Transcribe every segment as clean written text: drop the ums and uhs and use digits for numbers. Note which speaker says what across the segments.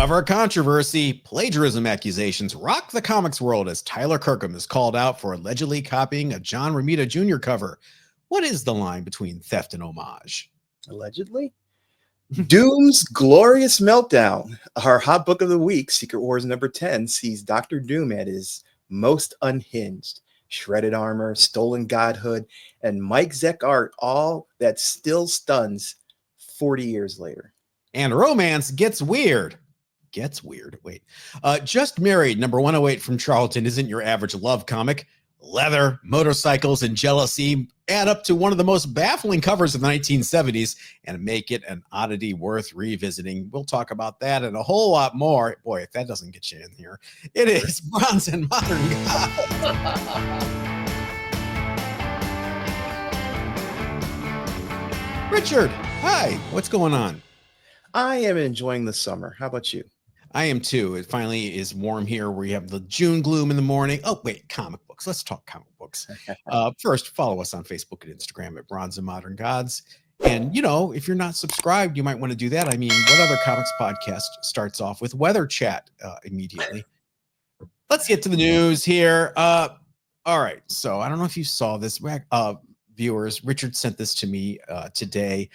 Speaker 1: Cover controversy, plagiarism accusations rock the comics world as Tyler Kirkham is called out for allegedly copying a John Romita Jr. cover. What is the line between theft and homage?
Speaker 2: Allegedly? Doom's Glorious Meltdown, our hot book of the week, Secret Wars number 10, sees Dr. Doom at his most unhinged. Shredded armor, stolen godhood, and Mike Zeck art, all that still stuns 40 years later.
Speaker 1: And romance gets weird. Wait. Just Married, number 108 from Charlton, isn't your average love comic. Leather, motorcycles, and jealousy add up to one of the most baffling covers of the 1970s and make it an oddity worth revisiting. We'll talk about that and a whole lot more. Boy, if that doesn't get you in here, it is Bronze and Modern Gods. Richard, hi, what's going on?
Speaker 2: I am enjoying the summer. How about you?
Speaker 1: I am too. It finally is warm here. We have the June gloom in the morning. Oh, wait, comic books. Let's talk comic books. First, follow us on Facebook and Instagram at Bronze and Modern Gods. And, you know, if you're not subscribed, you might want to do that. I mean, what other comics podcast starts off with weather chat immediately? Let's get to the news here. All right. So I don't know if you saw this, viewers. Richard sent this to me today.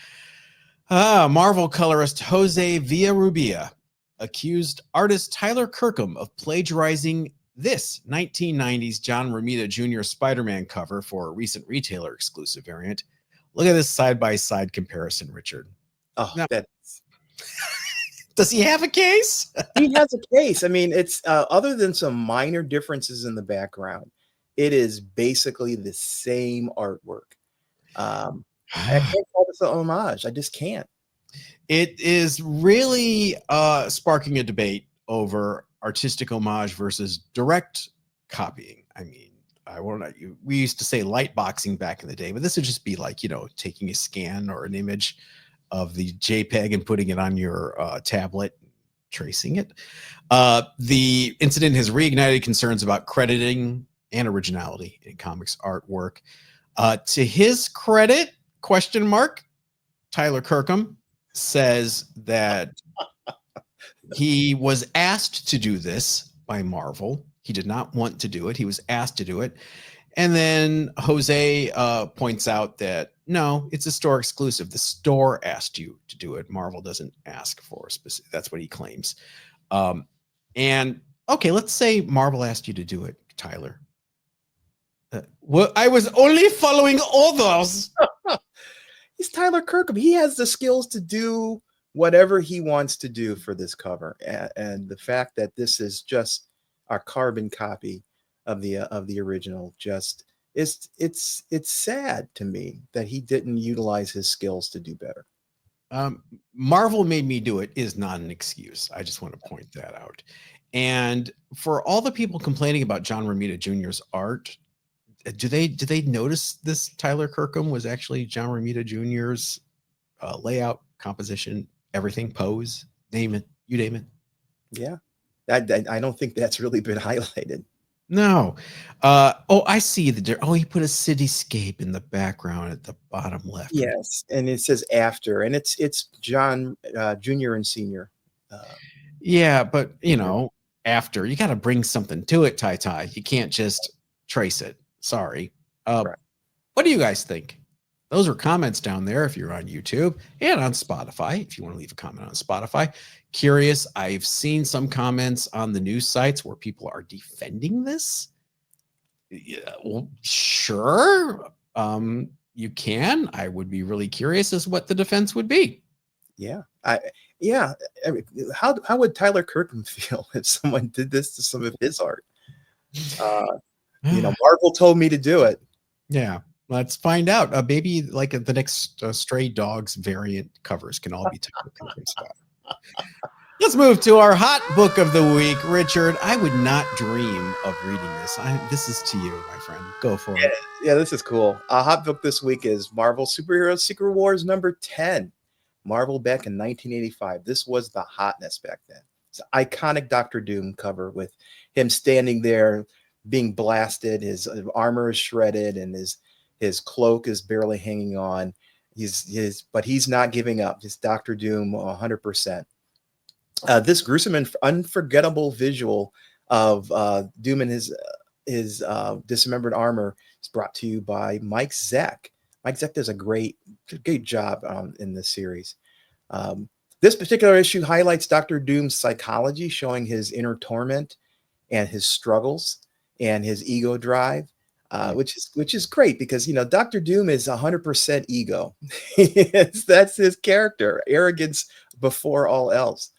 Speaker 1: Marvel colorist Jose Villarrubia accused artist Tyler Kirkham of plagiarizing this 1990s John Romita Jr. Spider-Man cover for a recent retailer exclusive variant. Look at this side-by-side comparison, Richard.
Speaker 2: Oh,
Speaker 1: now,
Speaker 2: that's...
Speaker 1: Does he have a case?
Speaker 2: He has a case. I mean, it's other than some minor differences in the background, it is basically the same artwork. I can't call this an homage. I just can't.
Speaker 1: It is really sparking a debate over artistic homage versus direct copying. I mean, we used to say light boxing back in the day, but this would just be like, you know, taking a scan or an image of the JPEG and putting it on your tablet, tracing it. The incident has reignited concerns about crediting and originality in comics artwork. To his credit, question mark, Tyler Kirkham says that he was asked to do this by Marvel. He did not want to do it. He was asked to do it. And then Jose points out that, no, it's a store exclusive. The store asked you to do it. Marvel doesn't ask for a specific. That's what he claims. And okay, let's say Marvel asked you to do it, Tyler. Well, I was only following orders.
Speaker 2: He's Tyler Kirkham. He has the skills to do whatever he wants to do for this cover. And the fact that this is just a carbon copy of the original, just it's sad to me that he didn't utilize his skills to do better.
Speaker 1: Marvel made me do it is not an excuse. I just want to point that out. And for all the people complaining about John Romita Jr.'s art, do they notice this Tyler Kirkham was actually John Romita Jr.'s layout, composition, everything, pose, name it, you name it?
Speaker 2: Yeah. I don't think that's really been highlighted.
Speaker 1: No. Oh, I see he put a cityscape in the background at the bottom left.
Speaker 2: Yes, and it says after, and it's John Jr. and Senior.
Speaker 1: Yeah, but you know, after you got to bring something to it, Ty. You can't just trace it. Sorry. Right. What do you guys think? Those are comments down there if you're on YouTube and on Spotify. If you want to leave a comment on Spotify. Curious, I've seen some comments on the news sites where people are defending this. Yeah, well, sure. You can. I would be really curious as what the defense would be.
Speaker 2: Yeah. I mean, how would Tyler Kirkham feel if someone did this to some of his art? You know, Marvel told me to do it.
Speaker 1: Yeah, let's find out. Maybe like the next Stray Dogs variant covers can all be Tyler Kirkham stuff. Let's move to our hot book of the week. Richard, I would not dream of reading this. This is to you, my friend. Go for it.
Speaker 2: Yeah, this is cool. A hot book this week is Marvel Superhero Secret Wars number 10. Marvel back in 1985. This was the hotness back then. It's an iconic Dr. Doom cover with him standing there being blasted. His armor is shredded and his cloak is barely hanging on. But he's not giving up. It's Dr. Doom 100%. This gruesome and unforgettable visual of Doom and his dismembered armor is brought to you by Mike Zeck. Mike Zeck does a great job in this series. This particular issue highlights Dr. Doom's psychology, showing his inner torment and his struggles and his ego drive, which is great because, you know, Dr. Doom is 100% ego. That's his character, arrogance before all else.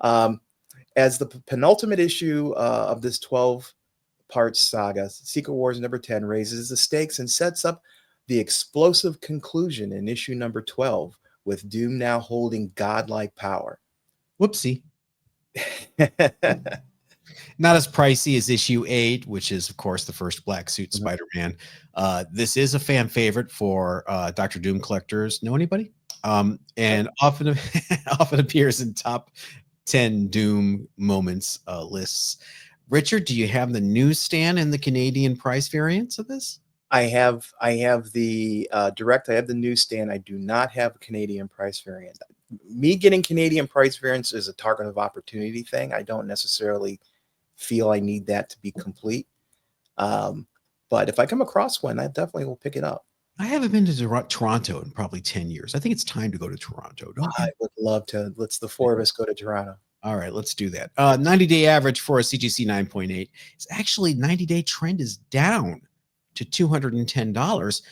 Speaker 2: As the penultimate issue of this 12-part saga, Secret Wars number 10 raises the stakes and sets up the explosive conclusion in issue number 12, with Doom now holding godlike power.
Speaker 1: Whoopsie. Not as pricey as issue 8, which is, of course, the first black suit Spider-Man. This is a fan favorite for Dr. Doom collectors. Know anybody? And often appears in top 10 Doom moments lists. Richard, do you have the newsstand and the Canadian price variants of this?
Speaker 2: I have the direct. I have the newsstand. I do not have a Canadian price variant. Me getting Canadian price variants is a target of opportunity thing. I don't necessarily feel I need that to be complete. But if I come across one, I definitely will pick it up.
Speaker 1: I haven't been to Toronto in probably 10 years. I think it's time to go to Toronto.
Speaker 2: I would love to. Let's the four of us go to Toronto.
Speaker 1: All right, let's do that. 90-day average for a CGC 9.8 is actually 90-day trend is down to $210,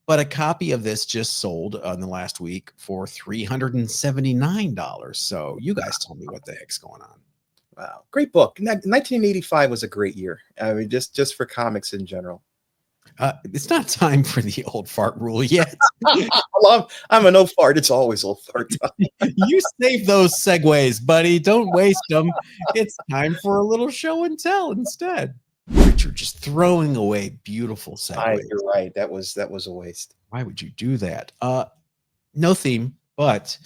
Speaker 1: but a copy of this just sold in the last week for $379. So you guys tell me what the heck's going on.
Speaker 2: Wow, great book. 1985 was a great year. I mean, just for comics in general.
Speaker 1: It's not time for the old fart rule yet.
Speaker 2: I'm an old fart. It's always old fart time.
Speaker 1: You save those segues, buddy. Don't waste them. It's time for a little show and tell instead. Richard, just throwing away beautiful segues.
Speaker 2: You're right. That was a waste.
Speaker 1: Why would you do that? No theme, but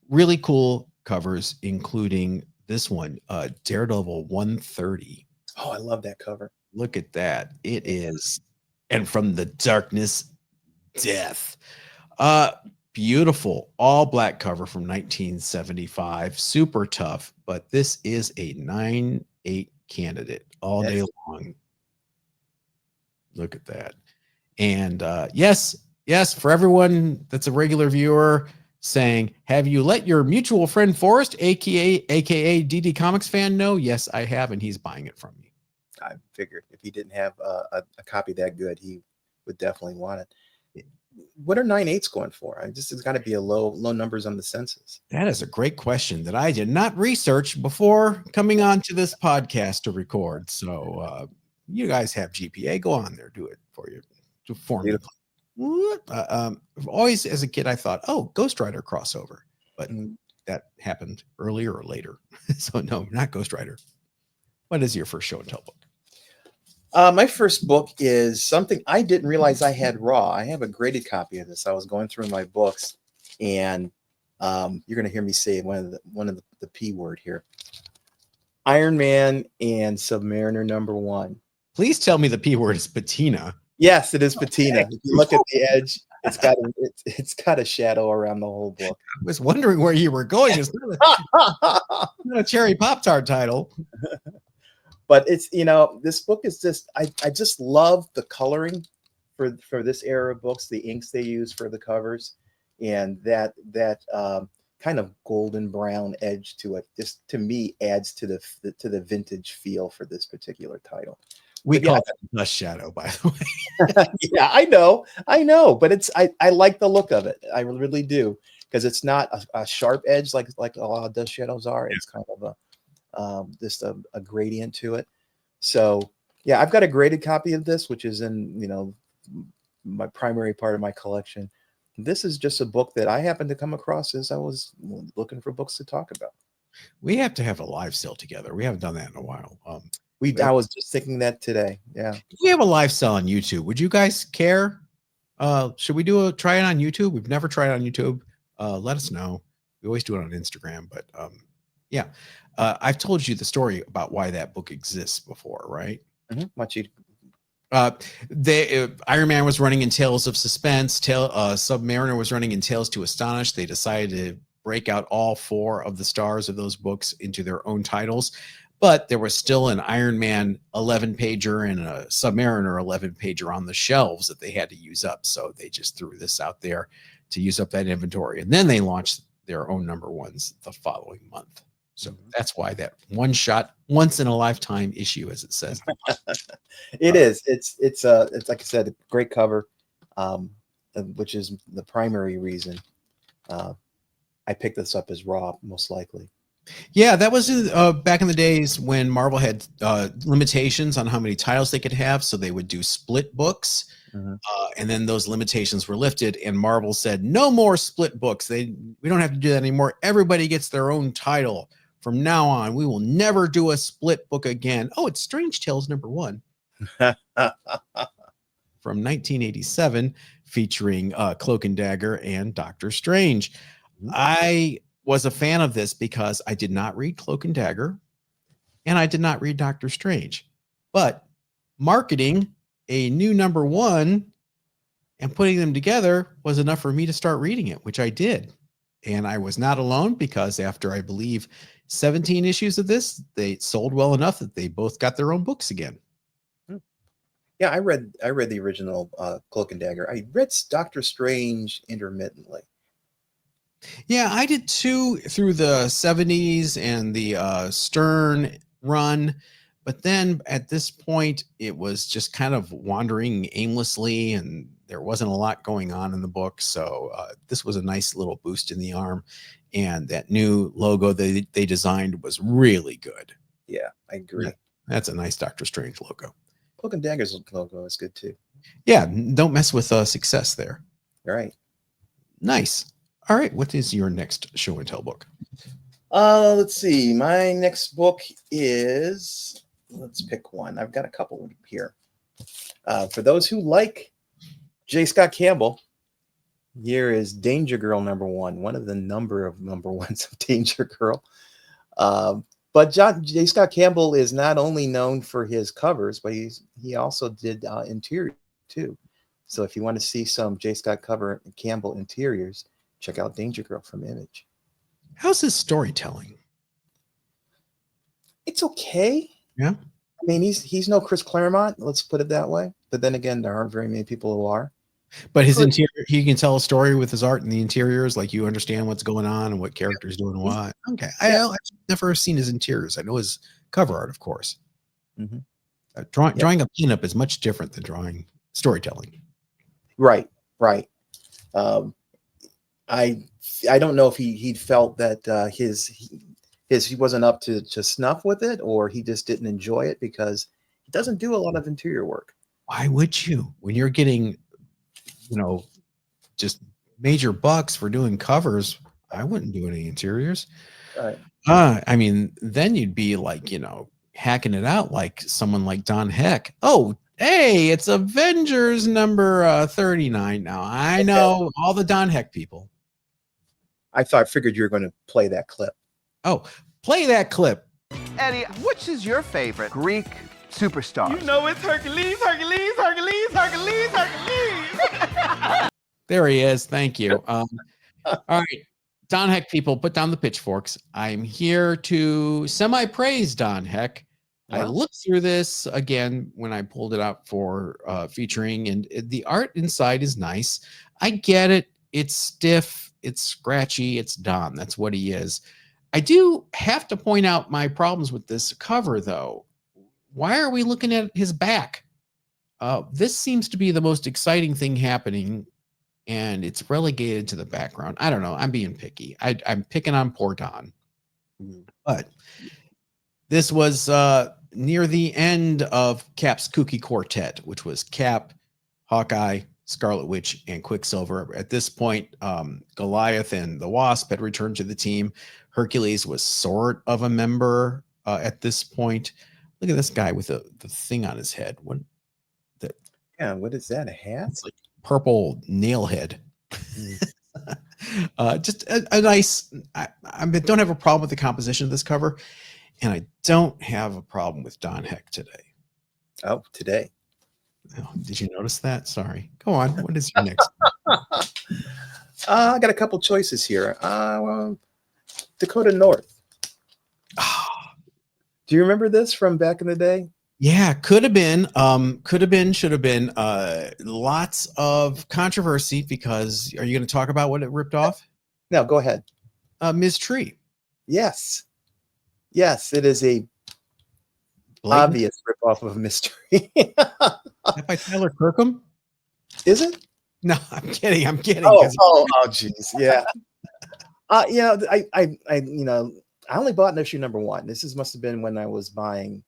Speaker 1: really cool covers, including this one, Daredevil 130.
Speaker 2: Oh, I love that cover.
Speaker 1: Look at that. It is. And from the darkness, death. Beautiful all black cover from 1975. Super tough, but this is a 9/8 candidate all day long. Look at that. And yes, for everyone that's a regular viewer saying, have you let your mutual friend Forrest, aka DD Comics fan, know? Yes, I have, and he's buying it from me.
Speaker 2: I figured if he didn't have a copy that good, he would definitely want it. What are 9/8s going for? It's got to be a low numbers on the census.
Speaker 1: That is a great question that I did not research before coming on to this podcast to record. So you guys have GPA. Go on there, do it for you. For me. Always as a kid, I thought, oh, Ghost Rider crossover, but that happened earlier or later. So no, not Ghost Rider. What is your first show and tell book?
Speaker 2: My first book is something I didn't realize I had raw. I have a graded copy of this. I was going through my books, and you're going to hear me say one of the P word here. Iron Man and Submariner #1.
Speaker 1: Please tell me the P word is patina.
Speaker 2: Yes, it is patina. If you look at the edge, it's got a shadow around the whole book.
Speaker 1: I was wondering where you were going. It's not a cherry Pop-Tart title.
Speaker 2: But it's, this book is just, I just love the coloring for this era of books, the inks they use for the covers, and that kind of golden brown edge to it. Just to me adds to the vintage feel for this particular title.
Speaker 1: We call it Dust Shadow, by the way.
Speaker 2: Yeah, I know, but I like the look of it. I really do, because it's not a sharp edge like a lot of Dust Shadows are. It's kind of just a gradient to it. So yeah, I've got a graded copy of this, which is in my primary part of my collection. This is just a book that I happened to come across as I was looking for books to talk about. We
Speaker 1: have to have a live sale together. We haven't done that in a while.
Speaker 2: I was just thinking that today. Yeah,
Speaker 1: we have a live sale on YouTube. Would you guys care? Should we try it on YouTube? We've never tried it on YouTube. Let us know. We always do it on Instagram, but yeah. I've told you the story about why that book exists before, right? Iron Man was running in Tales of Suspense. Submariner was running in Tales to Astonish. They decided to break out all 4 of the stars of those books into their own titles. But there was still an Iron Man 11-pager and a Submariner 11-pager on the shelves that they had to use up. So they just threw this out there to use up that inventory. And then they launched their own number ones the following month. So that's why that one shot, once in a lifetime issue, as it says.
Speaker 2: It is. It's like I said, a great cover, which is the primary reason I picked this up as raw, most likely.
Speaker 1: Yeah, that was back in the days when Marvel had limitations on how many titles they could have, so they would do split books, and then those limitations were lifted, and Marvel said, no more split books. We don't have to do that anymore. Everybody gets their own title. From now on, we will never do a split book again. Oh, it's Strange Tales #1 from 1987, featuring Cloak and Dagger and Doctor Strange. I was a fan of this because I did not read Cloak and Dagger and I did not read Doctor Strange, but marketing a new #1 and putting them together was enough for me to start reading it, which I did. And I was not alone, because after, I believe, 17 issues of this, they sold well enough that they both got their own books again.
Speaker 2: Yeah, I read the original Cloak and Dagger. I read Doctor Strange intermittently.
Speaker 1: Yeah, I did too, through the 70s and the Stern run. But then at this point, it was just kind of wandering aimlessly, and there wasn't a lot going on in the book. So this was a nice little boost in the arm. And that new logo they designed was really good.
Speaker 2: Yeah, I agree.
Speaker 1: That's a nice Doctor Strange logo.
Speaker 2: Cloak and Dagger's logo is good too.
Speaker 1: Yeah, don't mess with success there.
Speaker 2: Right.
Speaker 1: Nice. All right, what is your next show and tell book?
Speaker 2: Let's see. My next book is, let's pick one. I've got a couple here. For those who like J. Scott Campbell, here is Danger Girl #1, one of the number of #1s of Danger Girl. But J. Scott Campbell is not only known for his covers, but he also did interior too. So if you want to see some J. Scott Campbell interiors, check out Danger Girl from Image.
Speaker 1: How's his storytelling?
Speaker 2: It's okay.
Speaker 1: Yeah.
Speaker 2: I mean, he's no Chris Claremont, let's put it that way. But then again, there aren't very many people who are.
Speaker 1: But his interior, he can tell a story with his art and the interiors, like you understand what's going on and what characters doing what. Okay. I've never seen his interiors. I know his cover art, of course. Drawing a pinup is much different than drawing storytelling.
Speaker 2: Right. I don't know if he felt that he wasn't up to snuff with it, or he just didn't enjoy it, because he doesn't do a lot of interior work.
Speaker 1: Why would you, when you're getting, just major bucks for doing covers? I wouldn't do any interiors.
Speaker 2: Right.
Speaker 1: I mean, then you'd be like, hacking it out like someone like Don Heck. Oh, hey, it's Avengers number 39 now. I know all the Don Heck people. I
Speaker 2: figured you were going to play that clip.
Speaker 1: Oh, play that clip.
Speaker 3: Eddie, which is your favorite Greek superstar?
Speaker 4: You know it's Hercules, Hercules, Hercules, Hercules, Hercules.
Speaker 1: There he is. Thank you. All right. Don Heck people, put down the pitchforks. I'm here to semi-praise Don Heck. Wow. I looked through this again when I pulled it out for featuring, and the art inside is nice. I get it. It's stiff. It's scratchy. It's Don. That's what he is. I do have to point out my problems with this cover, though. Why are we looking at his back? This seems to be the most exciting thing happening, and it's relegated to the background. I don't know. I'm being picky. I'm picking on poor Don. But this was near the end of Cap's Kooky Quartet, which was Cap, Hawkeye, Scarlet Witch, and Quicksilver. At this point, Goliath and the Wasp had returned to the team. Hercules was sort of a member at this point. Look at this guy with the thing on his head. What
Speaker 2: is that? A hat?
Speaker 1: It's like purple nail head. Just a nice. I don't have a problem with the composition of this cover, and I don't have a problem with Don Heck today.
Speaker 2: Oh, today.
Speaker 1: Oh, did you notice that? Sorry. Go on. What is your next?
Speaker 2: I got a couple choices here. Dakota North. Do you remember this from back in the day?
Speaker 1: Yeah, could have been, should have been. Lots of controversy because are you going to talk about what it ripped off?
Speaker 2: No, go ahead.
Speaker 1: Ms. Tree.
Speaker 2: Yes. Yes, it is a
Speaker 1: Blatant.
Speaker 2: obvious ripoff of Mystery.
Speaker 1: Is that by Tyler Kirkham?
Speaker 2: Is it?
Speaker 1: No, I'm kidding. I'm kidding.
Speaker 2: Oh, geez. Yeah. I only bought issue number 1. Must have been when I was buying,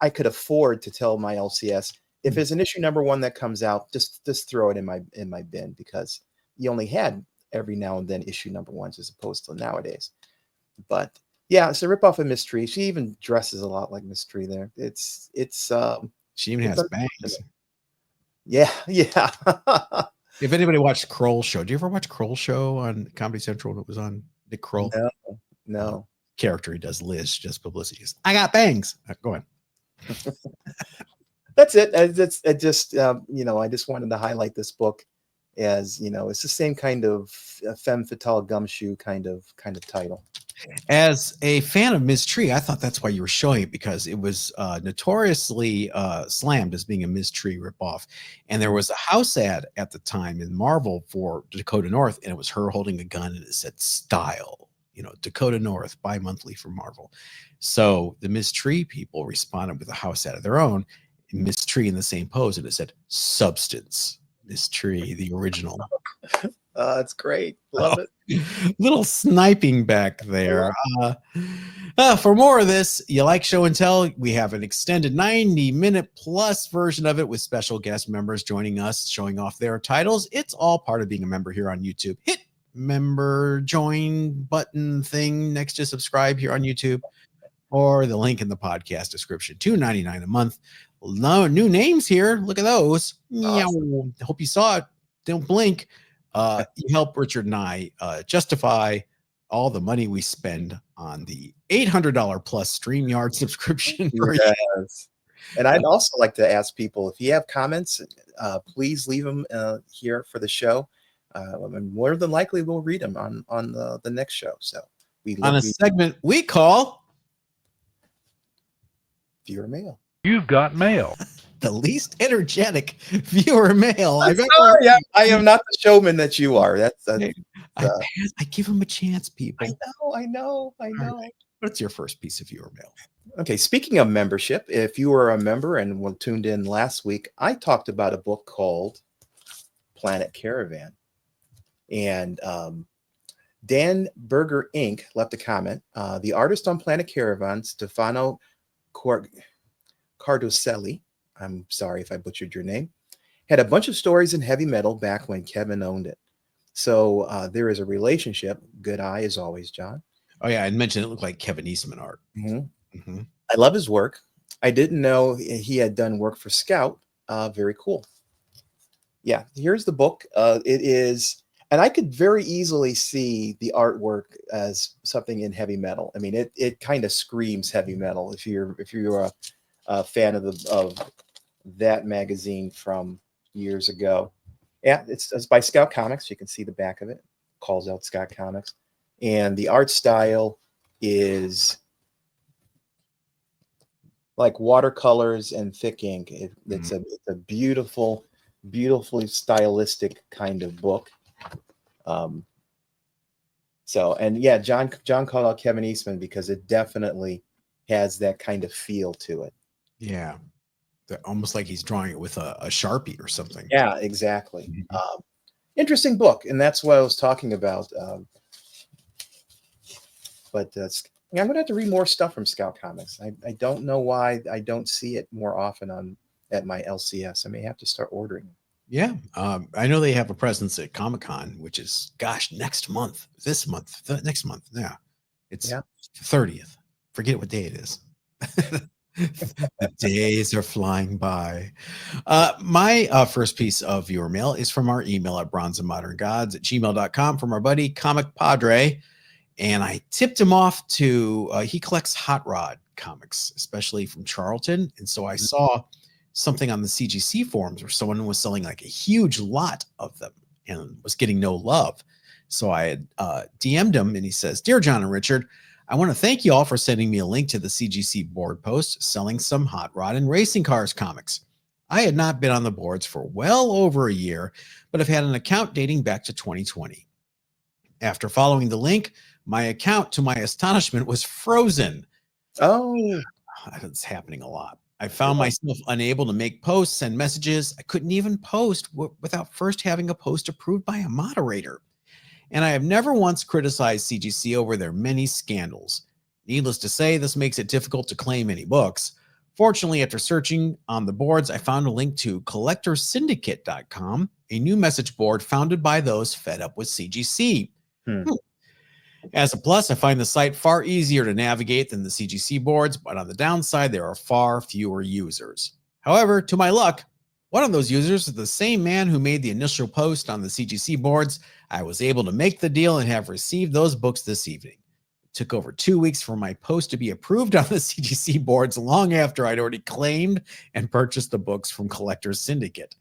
Speaker 2: I could afford to tell my LCS, if there's an issue number 1 that comes out, just throw it in my bin, because you only had every now and then issue number 1s as opposed to nowadays. But yeah, it's a ripoff of Mystery. She even dresses a lot like Mystery there.
Speaker 1: She even has bangs.
Speaker 2: Yeah.
Speaker 1: If anybody watched Kroll Show, do you ever watch Kroll Show on Comedy Central when it was on Nick Kroll?
Speaker 2: No.
Speaker 1: Character he does, Liz, just publicity. I got bangs. Go on.
Speaker 2: That's it. I just wanted to highlight this book as, it's the same kind of femme fatale gumshoe kind of title.
Speaker 1: As a fan of Ms. Tree, I thought that's why you were showing it, because it was notoriously slammed as being a Ms. Tree ripoff. And there was a house ad at the time in Marvel for Dakota North, and it was her holding a gun, and it said "Style," Dakota North, bi-monthly for Marvel. So the Ms. Tree people responded with a house ad of their own, Ms. Tree in the same pose, and it said "Substance." Ms. Tree, the original.
Speaker 2: That's great. Love it.
Speaker 1: Little sniping back there. For more of this, you like Show and Tell, we have an extended 90-minute plus version of it with special guest members joining us, showing off their titles. It's all part of being a member here on YouTube. Hit member join button thing next to subscribe here on YouTube, or the link in the podcast description. $2.99 a month. No new names here. Look at those. Awesome. Hope you saw it. Don't blink. You help Richard and I justify all the money we spend on the $800 plus StreamYard subscription.
Speaker 2: Yes. And I'd also like to ask people, if you have comments, please leave them here for the show. And more than likely we'll read them on the next show. So on a segment we call Viewer Mail.
Speaker 5: You've got mail.
Speaker 1: The least energetic viewer mail I've ever.
Speaker 2: Yeah, I am not the showman that you are. I
Speaker 1: give him a chance, people.
Speaker 2: I know.
Speaker 1: Right. What's your first piece of viewer mail?
Speaker 2: Okay, speaking of membership, if you were a member and tuned in last week, I talked about a book called Planet Caravan. And Dan Berger Inc. left a comment. The artist on Planet Caravan, Stefano Cardoselli, I'm sorry if I butchered your name, had a bunch of stories in heavy metal back when Kevin owned it. So there is a relationship. Good eye as always, John.
Speaker 1: Oh yeah, I mentioned it looked like Kevin Eastman art.
Speaker 2: I love his work. I didn't know he had done work for Scout. Very cool. Yeah, here's the book. It is, and I could very easily see the artwork as something in heavy metal. I mean, it kind of screams heavy metal if you're a fan of that magazine from years ago. Yeah, it's by Scout Comics. You can see the back of it. Calls out Scout Comics. And the art style is like watercolors and thick ink. It's a beautiful, beautifully stylistic kind of book. And yeah, John called out Kevin Eastman because it definitely has that kind of feel to it.
Speaker 1: Yeah. Almost like he's drawing it with a Sharpie or something.
Speaker 2: Yeah, exactly. Interesting book. And that's what I was talking about. But I'm going to have to read more stuff from Scout Comics. I don't know why I don't see it more often at my LCS. I may have to start ordering.
Speaker 1: Yeah. I know they have a presence at Comic-Con, which is, next month. Next month. Yeah. It's the 30th. Forget what day it is. The days are flying by. My first piece of viewer mail is from our email at BronzeAndModernGods@gmail.com from our buddy Comic Padre. And I tipped him off to, he collects Hot Rod comics, especially from Charlton. And so I saw something on the CGC forums where someone was selling like a huge lot of them. and was getting no love. So I had DM'd him, and he says, "Dear John and Richard, I want to thank you all for sending me a link to the CGC board post selling some hot rod and racing cars comics. I had not been on the boards for well over a year, but have had an account dating back to 2020. After following the link, my account, to my astonishment, was frozen."
Speaker 2: Oh,
Speaker 1: That's happening a lot. I found myself unable to make posts, send messages. I couldn't even post without first having a post approved by a moderator. And I have never once criticized CGC over their many scandals. Needless to say, this makes it difficult to claim any books. Fortunately, after searching on the boards, I found a link to collectorsyndicate.com, a new message board founded by those fed up with CGC. As a plus, I find the site far easier to navigate than the CGC boards, but on the downside, there are far fewer users. However, to my luck, one of those users is the same man who made the initial post on the CGC boards. I was able to make the deal and have received those books this evening. It took over 2 weeks for my post to be approved on the CGC boards, long after I'd already claimed and purchased the books from Collectors Syndicate.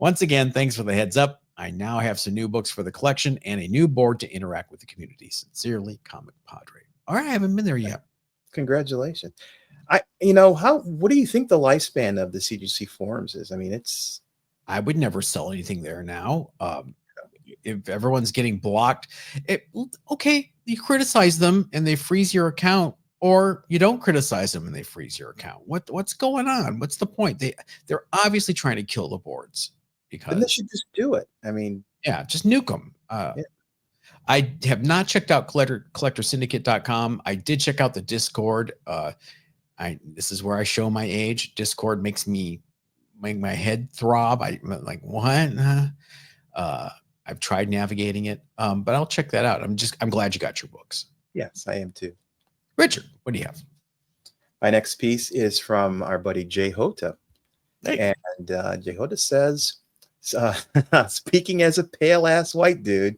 Speaker 1: Once again, thanks for the heads up. I now have some new books for the collection and a new board to interact with the community. Sincerely, Comic Padre. All right, I haven't been there yet.
Speaker 2: Congratulations. What do you think the lifespan of the CGC forums is? I mean,
Speaker 1: I would never sell anything there now. If everyone's getting blocked, okay, you criticize them and they freeze your account, or you don't criticize them and they freeze your account. What's going on? What's the point? They're obviously trying to kill the boards.
Speaker 2: Because they should just do it. I mean,
Speaker 1: yeah, just nuke them. I have not checked out collectorsyndicate.com. I did check out the Discord. This is where I show my age. Discord makes my head throb. I'm like, what? I've tried navigating it, but I'll check that out. I'm glad you got your books.
Speaker 2: Yes, I am too.
Speaker 1: Richard, what do you have?
Speaker 2: My next piece is from our buddy Jay Hota.
Speaker 1: Hey.
Speaker 2: And Jay Hota says, speaking as a pale ass white dude,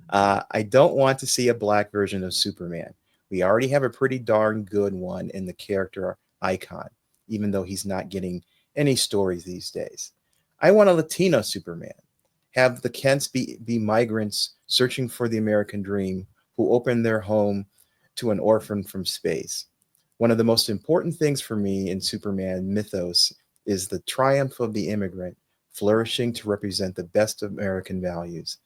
Speaker 2: I don't want to see a black version of Superman. We already have a pretty darn good one in the character Icon, even though he's not getting any stories these days. I want a Latino Superman. Have the Kents be migrants searching for the American dream who open their home to an orphan from space. One of the most important things for me in Superman mythos is the triumph of the immigrant, flourishing to represent the best of American values.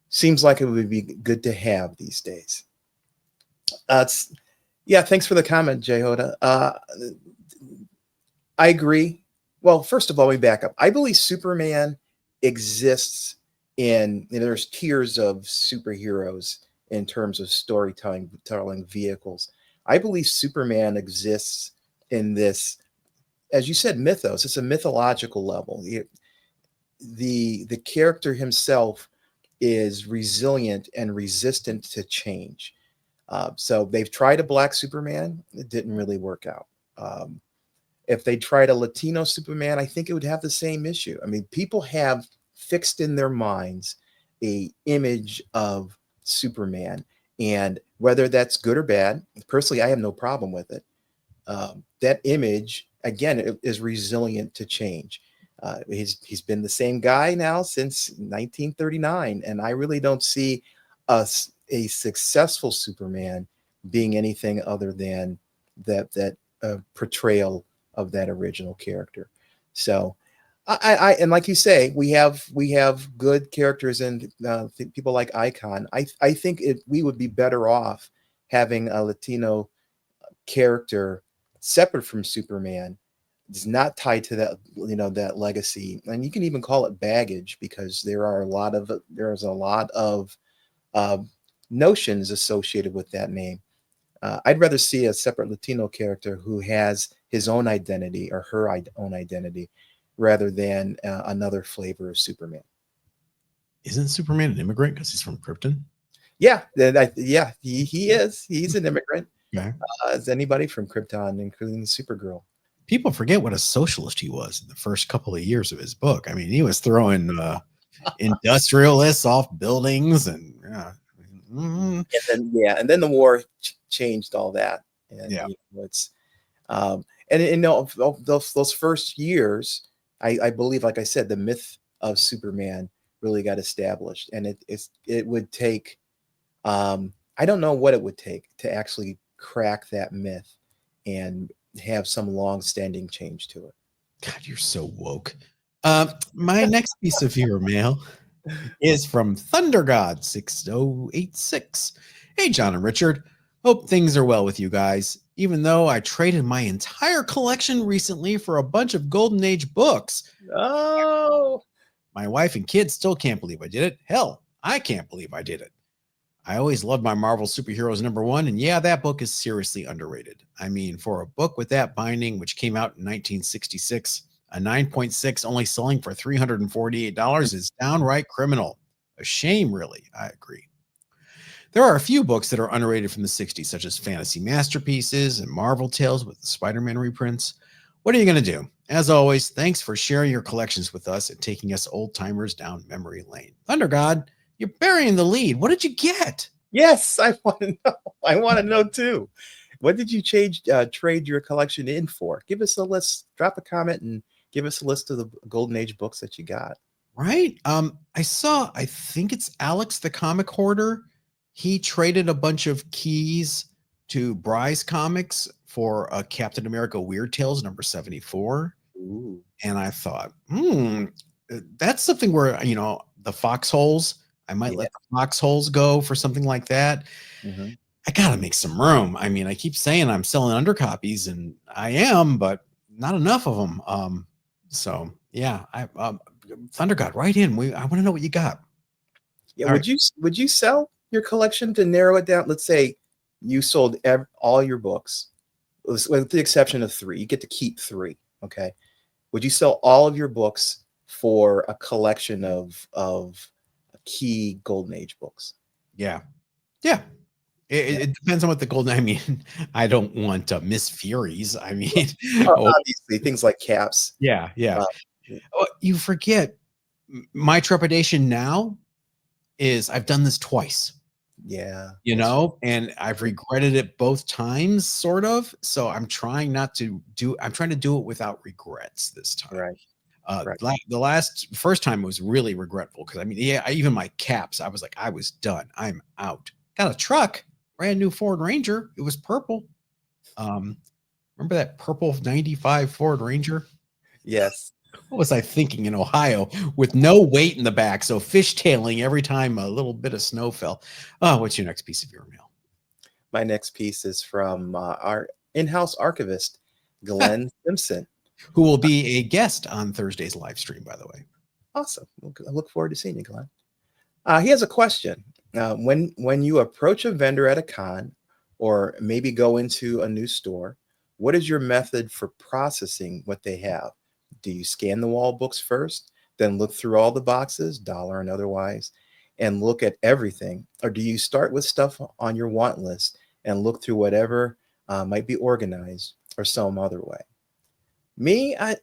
Speaker 2: Seems like it would be good to have these days. Thanks for the comment, Jay Hoda. I agree. Well, first of all, we back up. I believe Superman exists there's tiers of superheroes in terms of storytelling vehicles. I believe Superman exists in this, as you said, mythos. It's a mythological level. The character himself is resilient and resistant to change. So they've tried a black Superman. It didn't really work out. If they tried a Latino Superman, I think it would have the same issue. I mean, people have fixed in their minds a image of Superman, and whether that's good or bad, personally, I have no problem with it. That image, again, is resilient to change. He's been the same guy now since 1939, and I really don't see a successful Superman being anything other than that portrayal of that original character. So, and like you say, we have good characters and people like Icon. I think we would be better off having a Latino character separate from Superman. It's not tied to that, that legacy, and you can even call it baggage, because there's a lot of notions associated with that name. I'd rather see a separate Latino character who has his own identity or her own identity, rather than another flavor of Superman.
Speaker 1: Isn't Superman an immigrant because he's from Krypton?
Speaker 2: Yeah, he is. He's an immigrant.
Speaker 1: Okay.
Speaker 2: As anybody from Krypton, including Supergirl.
Speaker 1: People forget what a socialist he was in the first couple of years of his book. I mean, he was throwing industrialists off buildings, and
Speaker 2: and then the war changed all that. And, it's those first years, I believe, like I said, the myth of Superman really got established. And it would take, I don't know what it would take to actually crack that myth and have some long-standing change to it.
Speaker 1: God, you're so woke. My next piece of viewer mail is from ThunderGod 6086. Hey, John and Richard. Hope things are well with you guys. Even though I traded my entire collection recently for a bunch of Golden Age books.
Speaker 2: Oh,
Speaker 1: My wife and kids still can't believe I did it. Hell, I can't believe I did it. I always loved my Marvel Superheroes #1, and yeah, that book is seriously underrated. I mean, for a book with that binding, which came out in 1966, a 9.6 only selling for $348 is downright criminal. A shame, really. I agree. There are a few books that are underrated from the 60s, such as Fantasy Masterpieces and Marvel Tales with the Spider-Man reprints. What are you going to do? As always, thanks for sharing your collections with us and taking us old-timers down memory lane. ThunderGod, you're burying the lead. What did you get?
Speaker 2: yes, I want to know. I want to know too. What did you trade your collection in for? Give us a list. Drop a comment and give us a list of the Golden Age books that you got.
Speaker 1: Right. I think it's Alex the Comic Hoarder. He traded a bunch of keys to Bryce Comics for a Captain America Weird Tales #74.
Speaker 2: Ooh.
Speaker 1: And I thought, that's something where, the foxholes, I might let the foxholes go for something like that.
Speaker 2: Mhm.
Speaker 1: I got to make some room. I mean, I keep saying I'm selling undercopies, and I am, but not enough of them. So yeah, ThunderGod, right in. I want to know what you got.
Speaker 2: Yeah.
Speaker 1: All
Speaker 2: Would you sell your collection to narrow it down? Let's say you sold all your books, with the exception of 3. You get to keep 3. Okay. Would you sell all of your books for a collection of key Golden Age books?
Speaker 1: Yeah. Yeah. It depends on what the golden. I mean, I don't want Miss Furies. I mean,
Speaker 2: Obviously, things like caps.
Speaker 1: yeah.
Speaker 2: Uh,
Speaker 1: Oh, you forget my trepidation now is I've done this twice,
Speaker 2: yeah.
Speaker 1: and I've regretted it both times, sort of. So I'm trying I'm trying to do it without regrets this time.
Speaker 2: Right. Right.
Speaker 1: The first time was really regretful because even my caps, I was like, I was done. I'm out. Got a truck, brand new Ford Ranger. It was purple. Remember that purple 95 Ford Ranger?
Speaker 2: Yes.
Speaker 1: What was I thinking in Ohio with no weight in the back? So fishtailing every time a little bit of snow fell. Oh, what's your next piece of your mail?
Speaker 2: My next piece is from our in-house archivist, Glenn Simpson.
Speaker 1: Who will be a guest on Thursday's live stream, by the way.
Speaker 2: Awesome. I look forward to seeing you, Glenn. He has a question. When you approach a vendor at a con or maybe go into a new store, what is your method for processing what they have? Do you scan the wall books first, then look through all the boxes, dollar and otherwise, and look at everything? Or do you start with stuff on your want list and look through whatever might be organized or some other way? Me, I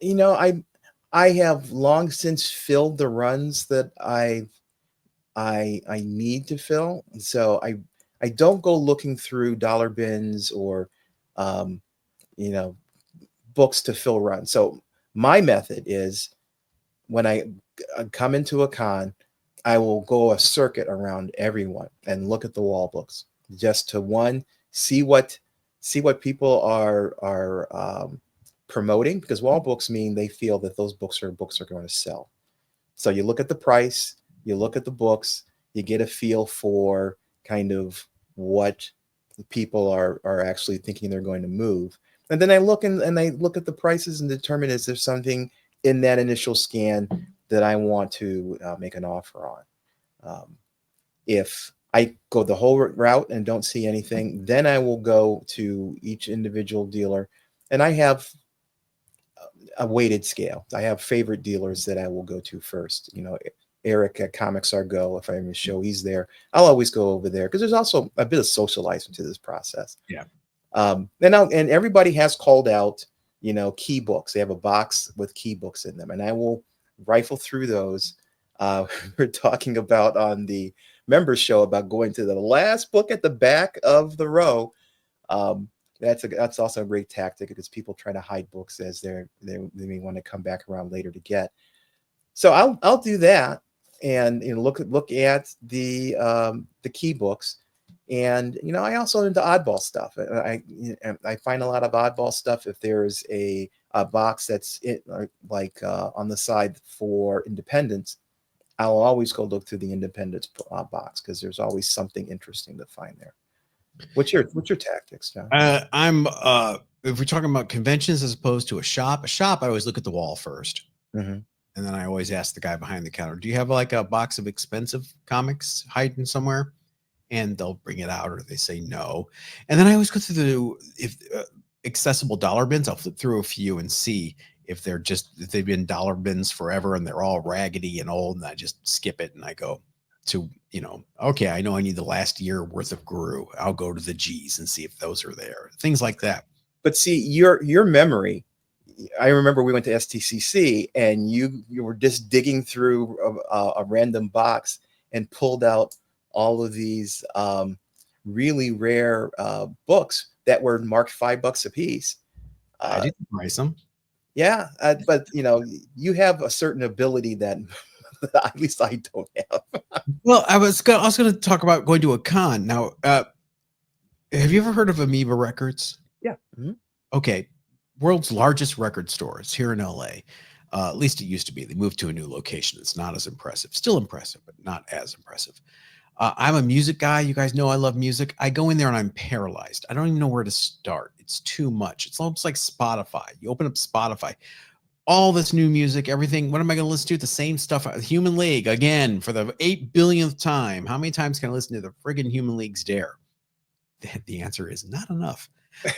Speaker 2: have long since filled the runs that I need to fill. So I don't go looking through dollar bins or books to fill runs. So my method is when I come into a con, I will go a circuit around everyone and look at the wall books just to see what people are promoting, because wall books mean they feel that those books are going to sell. So you look at the price, you look at the books, you get a feel for kind of what people are actually thinking they're going to move. And then I look at the prices and determine, is there something in that initial scan that I want to make an offer on. If I go the whole route and don't see anything, then I will go to each individual dealer, and I have a weighted scale. I have favorite dealers that I will go to first. Eric at Comics Are Go, if I'm in a show, he's there. I'll always go over there because there's also a bit of socializing to this process.
Speaker 1: Yeah.
Speaker 2: And everybody has called out, key books. They have a box with key books in them, and I will rifle through those. We're talking about on the members show about going to the last book at the back of the row. That's also a great tactic because people try to hide books as they may want to come back around later to get. So I'll do that. and look at the key books. And I also into oddball stuff. I find a lot of oddball stuff if there's a box that's on the side for independents. I'll always go look through the independents box because there's always something interesting to find there. What's your tactics, John?
Speaker 1: I'm if we're talking about conventions as opposed to a shop, I always look at the wall first.
Speaker 2: Mm-hmm.
Speaker 1: And then I always ask the guy behind the counter, do you have like a box of expensive comics hiding somewhere? And they'll bring it out, or they say no. And then I always go through accessible dollar bins. I'll flip through a few and see if they've been dollar bins forever and they're all raggedy and old. And I just skip it and I go to, okay, I know I need the last year worth of Guru. I'll go to the G's and see if those are there. Things like that.
Speaker 2: But see, your memory. I remember we went to STCC and you were just digging through a random box and pulled out all of these really rare books that were marked $5 a piece.
Speaker 1: I didn't price them.
Speaker 2: Yeah, but you have a certain ability that at least I don't have.
Speaker 1: Well, I was going to talk about going to a con. Now, have you ever heard of Amoeba Records?
Speaker 2: Yeah. Mm-hmm.
Speaker 1: Okay. World's largest record store. It's here in LA. At least it used to be. They moved to a new location. It's not as impressive. Still impressive, but not as impressive. I'm a music guy. You guys know I love music. I go in there and I'm paralyzed. I don't even know where to start. It's too much. It's almost like Spotify. You open up Spotify, all this new music, everything. What am I going to listen to? The same stuff. Human League, again, for the 8 billionth time. How many times can I listen to the friggin' Human League's Dare? The answer is not enough.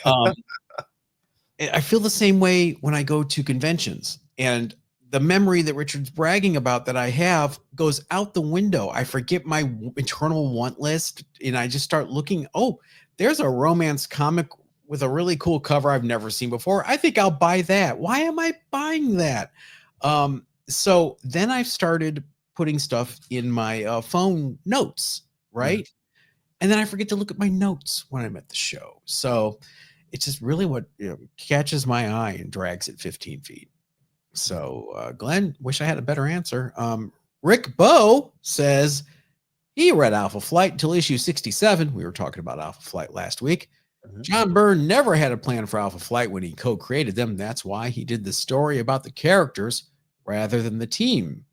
Speaker 1: I feel the same way when I go to conventions, and the memory that Richard's bragging about that I have goes out the window. I forget my eternal want list and I just start looking. Oh, there's a romance comic with a really cool cover I've never seen before. I think I'll buy that. Why am I buying that? So then I've started putting stuff in my phone notes, right? Mm-hmm. And then I forget to look at my notes when I'm at the show. So it's just really what catches my eye and drags it 15 feet. So, Glenn, wish I had a better answer. Rick Bowe says he read Alpha Flight until issue 67. We were talking about Alpha Flight last week. Mm-hmm. John Byrne never had a plan for Alpha Flight when he co-created them. That's why he did the story about the characters rather than the team.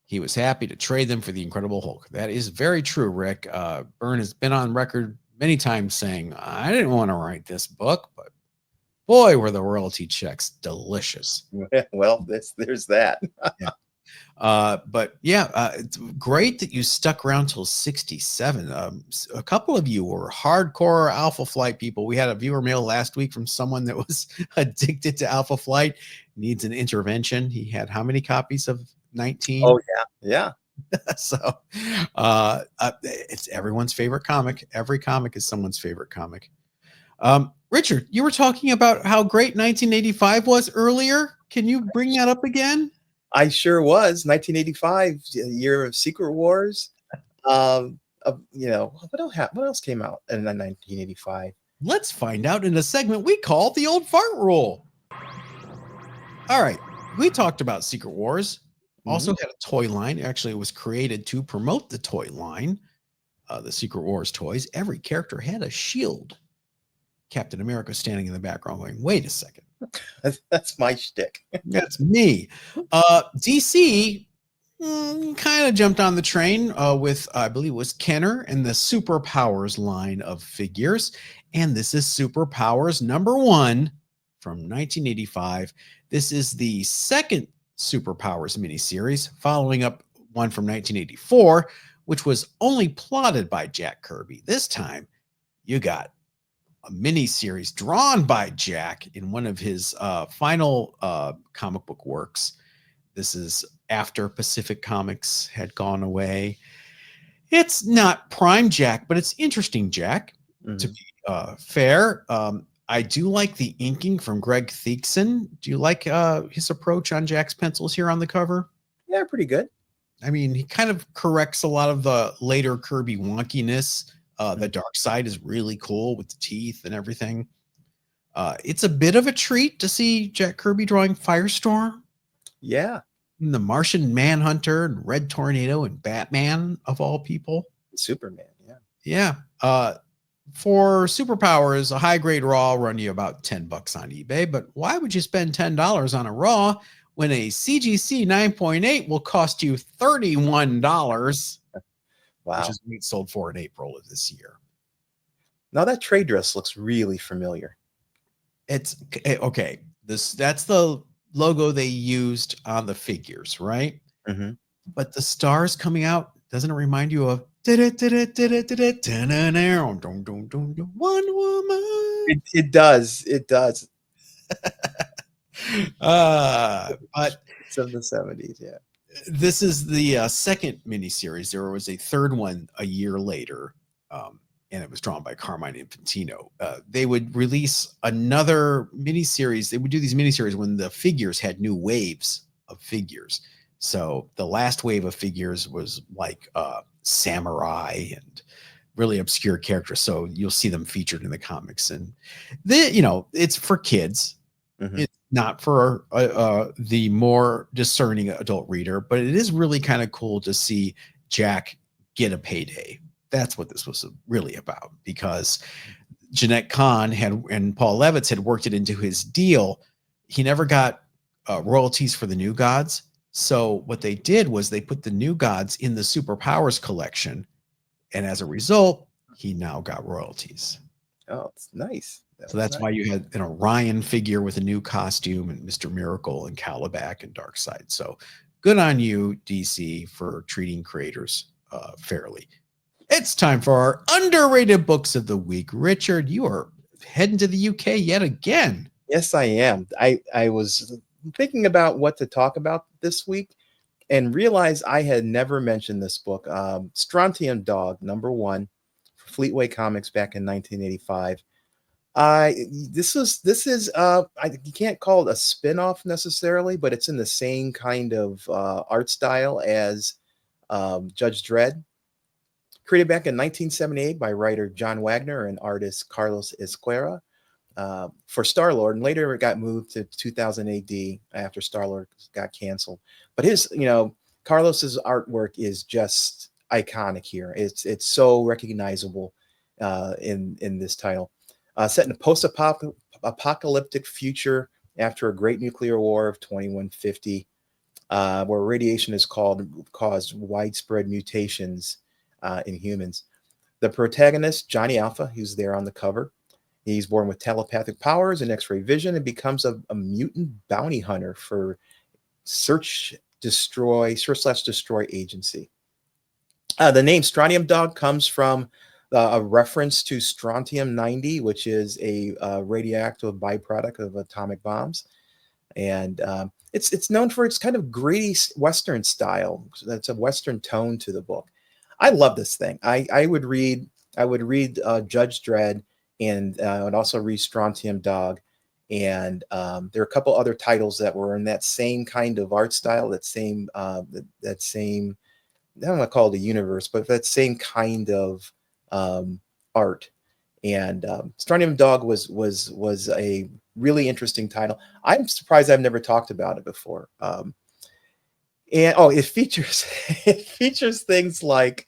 Speaker 1: He was happy to trade them for the Incredible Hulk. That is very true, Rick. Byrne has been on record many times saying, I didn't want to write this book, but boy, were the royalty checks delicious.
Speaker 2: Well, there's that.
Speaker 1: Yeah. But yeah, it's great that you stuck around till 67. A couple of you were hardcore Alpha Flight people. We had a viewer mail last week from someone that was addicted to Alpha Flight, needs an intervention. He had how many copies of 19?
Speaker 2: Oh, yeah.
Speaker 1: So it's everyone's favorite comic. Every comic is someone's favorite comic. Richard, you were talking about how great 1985 was earlier. Can you bring that up again?
Speaker 2: I sure was. 1985, year of Secret Wars. What else came out in 1985?
Speaker 1: Let's find out in a segment we call the Old Fart Rule. All right, we talked about Secret Wars. Also had a toy line. Actually, it was created to promote the toy line, the Secret Wars toys. Every character had a shield. Captain America standing in the background going, wait a second.
Speaker 2: That's my shtick.
Speaker 1: That's me. DC kind of jumped on the train with, I believe it was Kenner and the Superpowers line of figures. And this is Superpowers #1 from 1985. This is the second Superpowers miniseries, following up one from 1984, which was only plotted by Jack Kirby. This time, you got a miniseries drawn by Jack in one of his final comic book works. This is after Pacific Comics had gone away. It's not prime Jack, but it's interesting Jack, to be fair. I do like the inking from Greg Theakson. Do you like his approach on Jack's pencils here on the cover?
Speaker 2: Yeah, they're pretty good.
Speaker 1: I mean, he kind of corrects a lot of the later Kirby wonkiness. The dark side is really cool with the teeth and everything. It's a bit of a treat to see Jack Kirby drawing Firestorm.
Speaker 2: Yeah.
Speaker 1: And the Martian Manhunter and Red Tornado and Batman of all people.
Speaker 2: Superman, yeah.
Speaker 1: Yeah. For superpowers, a high grade raw will run you about $10 on eBay. But why would you spend $10 on a raw when a CGC 9.8 will cost you $31?
Speaker 2: Wow.
Speaker 1: Which is what it sold for in April of this year.
Speaker 2: Now that trade dress looks really familiar.
Speaker 1: It's okay. That's the logo they used on the figures, right?
Speaker 2: Mm-hmm.
Speaker 1: But the stars coming out, doesn't it remind you of one woman?
Speaker 2: It does. It does.
Speaker 1: But
Speaker 2: it's of the 70s, yeah.
Speaker 1: This is the second miniseries. There was a third one a year later, and it was drawn by Carmine Infantino. They would release another miniseries. They would do these miniseries when the figures had new waves of figures. So the last wave of figures was like samurai and really obscure characters. So you'll see them featured in the comics, and it's for kids.
Speaker 2: Mm-hmm.
Speaker 1: It's not for the more discerning adult reader, but it is really kind of cool to see Jack get a payday. That's what this was really about, because Jeanette Kahn and Paul Levitz had worked it into his deal. He never got royalties for the New Gods. So what they did was they put the New Gods in the Superpowers collection. And as a result, he now got royalties.
Speaker 2: Oh, it's nice.
Speaker 1: So that's why you had an Orion figure with a new costume and Mr. Miracle and Calabac and Darkseid. So good on you, DC, for treating creators fairly. It's time for our underrated books of the week. Richard, you are heading to the UK yet again.
Speaker 2: Yes, I am. I was thinking about what to talk about this week and realized I had never mentioned this book. Strontium Dog, #1, Fleetway Comics back in 1985. This is you can't call it a spin-off necessarily, but it's in the same kind of art style as Judge Dredd. Created back in 1978 by writer John Wagner and artist Carlos Ezquerra for Star-Lord, and later it got moved to 2000 AD after Star-Lord got canceled. But Carlos's artwork is just iconic here. It's so recognizable in this title. Set in a post-apocalyptic future after a great nuclear war of 2150, where radiation has caused widespread mutations in humans. The protagonist, Johnny Alpha, who's there on the cover, he's born with telepathic powers and X-ray vision and becomes a mutant bounty hunter for search/destroy agency. The name Strontium Dog comes from a reference to strontium-90, which is a radioactive byproduct of atomic bombs. And it's known for its kind of gritty Western style. That's a Western tone to the book. I love this thing. I would read Judge Dredd, and I would also read Strontium Dog. And there are a couple other titles that were in that same kind of art style, that same, I don't want to call it a universe, but that same kind of art. And Strontium Dog was a really interesting title. I'm surprised I've never talked about it before. It features things like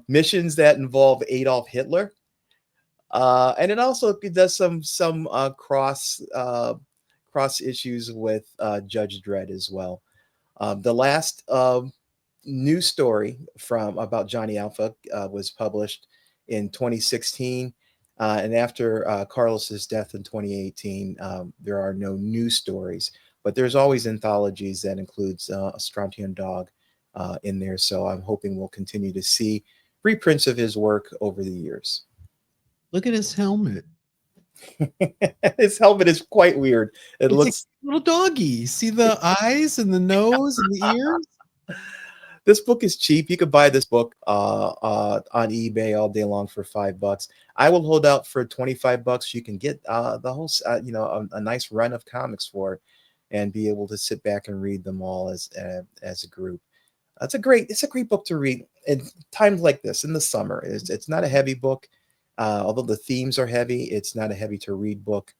Speaker 2: missions that involve Adolf Hitler, and it also does some cross issues with Judge Dredd as well. The last news story about Johnny Alpha was published in 2016, and after Carlos's death in 2018, there are no news stories, but there's always anthologies that includes a Strontium Dog in there. So I'm hoping we'll continue to see reprints of his work over the years.
Speaker 1: Look at his helmet.
Speaker 2: His helmet is quite weird. It looks
Speaker 1: like a little doggy. See the eyes and the nose and the ears?
Speaker 2: This book is cheap. You could buy this book on eBay all day long for $5. I will hold out for $25. You can get the whole, a nice run of comics for it, and be able to sit back and read them all as a group. It's a great book to read in times like this in the summer. It's not a heavy book, although the themes are heavy. It's not a heavy to read book.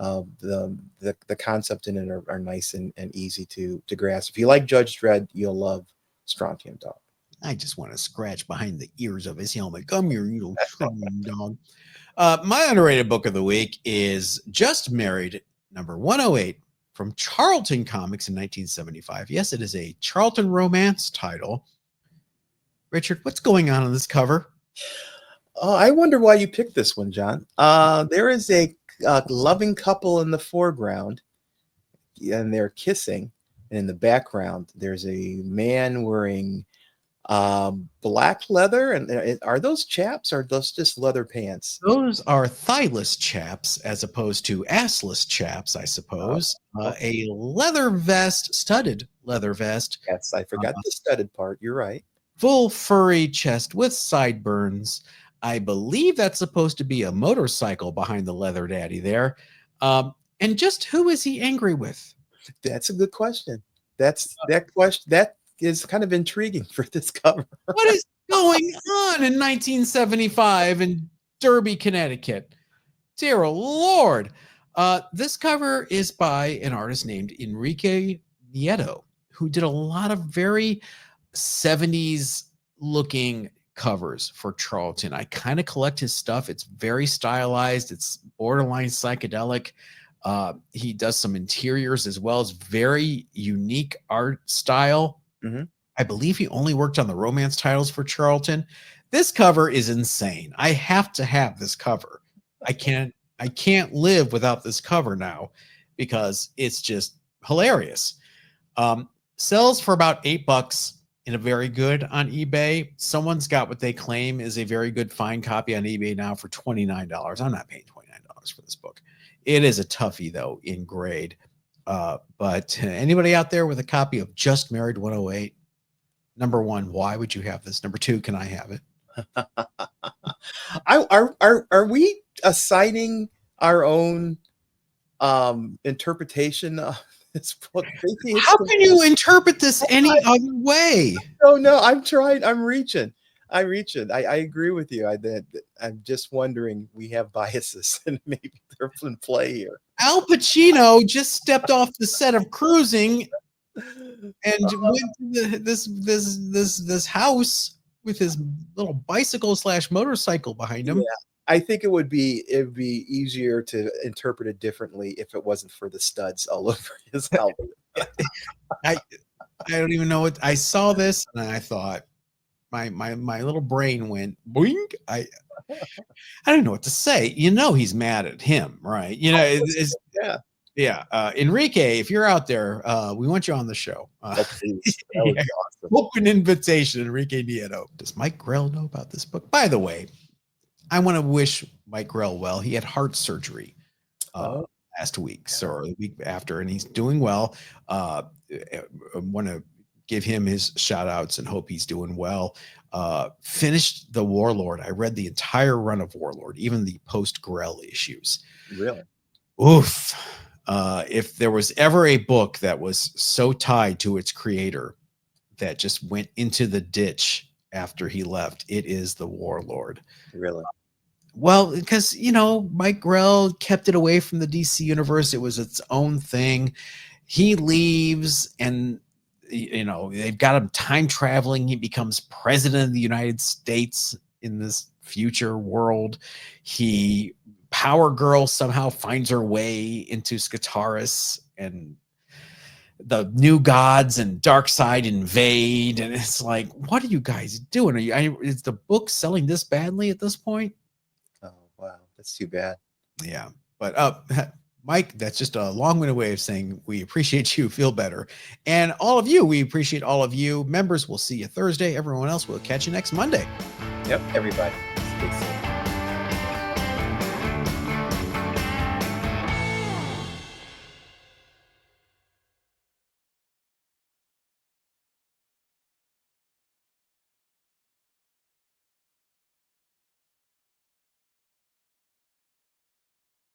Speaker 2: The concept in it are nice and easy to grasp. If you like Judge Dredd, you'll love Strontium Dog.
Speaker 1: I just want to scratch behind the ears of his helmet. Come here, you little Strontium Dog. My underrated book of the week is Just Married, number 108, from Charlton Comics in 1975. Yes, it is a Charlton romance title. Richard, what's going on this cover?
Speaker 2: Oh, I wonder why you picked this one, John. There is a loving couple in the foreground, and they're kissing. And in the background, there's a man wearing black leather. And are those chaps, or are those just leather pants?
Speaker 1: Those are thighless chaps as opposed to assless chaps, I suppose. A leather vest, studded leather vest.
Speaker 2: Yes, I forgot the studded part. You're right.
Speaker 1: Full furry chest with sideburns. I believe that's supposed to be a motorcycle behind the leather daddy there. And just who is he angry with?
Speaker 2: That's a good question. That is kind of intriguing for this cover.
Speaker 1: What is going on in 1975 in Derby, Connecticut? Dear Lord. This cover is by an artist named Enrique Nieto, who did a lot of very 70s looking covers for Charlton. I kind of collect his stuff. It's very stylized. It's borderline psychedelic. He does some interiors as well as very unique art style.
Speaker 2: Mm-hmm.
Speaker 1: I believe he only worked on the romance titles for Charlton. This cover is insane. I have to have this cover. I can't live without this cover now because it's just hilarious. Sells for about $8 in a very good on eBay. Someone's got what they claim is a very good fine copy on eBay now for $29. I'm not paying $29 for this book. It is a toughie though in grade. But anybody out there with a copy of Just Married 108? Number one, why would you have this? Number two, can I have it?
Speaker 2: Are we assigning our own interpretation of this book?
Speaker 1: How can you interpret this any other way?
Speaker 2: No, I'm trying. I'm reaching. I agree with you. I'm just wondering, we have biases and maybe they're in play here.
Speaker 1: Al Pacino just stepped off the set of Cruising and went to this house with his little bicycle / motorcycle behind him.
Speaker 2: Yeah, I think it would be easier to interpret it differently if it wasn't for the studs all over his helmet.
Speaker 1: I don't even know what I saw this and I thought my little brain went boing. I don't know what to say. He's mad at him, right? Yeah. Enrique, if you're out there, we want you on the show.
Speaker 2: That would be awesome.
Speaker 1: Open invitation, Enrique Nieto. Does Mike Grell know about this book? By the way, I want to wish Mike Grell well. He had heart surgery last week, or the week after, and he's doing well. I want to give him his shout outs and hope he's doing well. Finished The Warlord. I read the entire run of Warlord, even the post-Grell issues.
Speaker 2: Really?
Speaker 1: Oof. If there was ever a book that was so tied to its creator that just went into the ditch after he left, it is The Warlord.
Speaker 2: Really?
Speaker 1: Well, because, Mike Grell kept it away from the DC universe. It was its own thing. He leaves and, they've got him time traveling. He becomes president of the United States in this future world. Power Girl somehow finds her way into Scartaris, and the new gods and Darkseid invade. And it's like, what are you guys doing? Is the book selling this badly at this point?
Speaker 2: Oh, wow. That's too bad.
Speaker 1: Yeah. But Mike, that's just a long-winded way of saying we appreciate you. Feel better. And all of you, we appreciate all of you. Members, we'll see you Thursday. Everyone else, we'll catch you next Monday.
Speaker 2: Yep, everybody. Stay safe.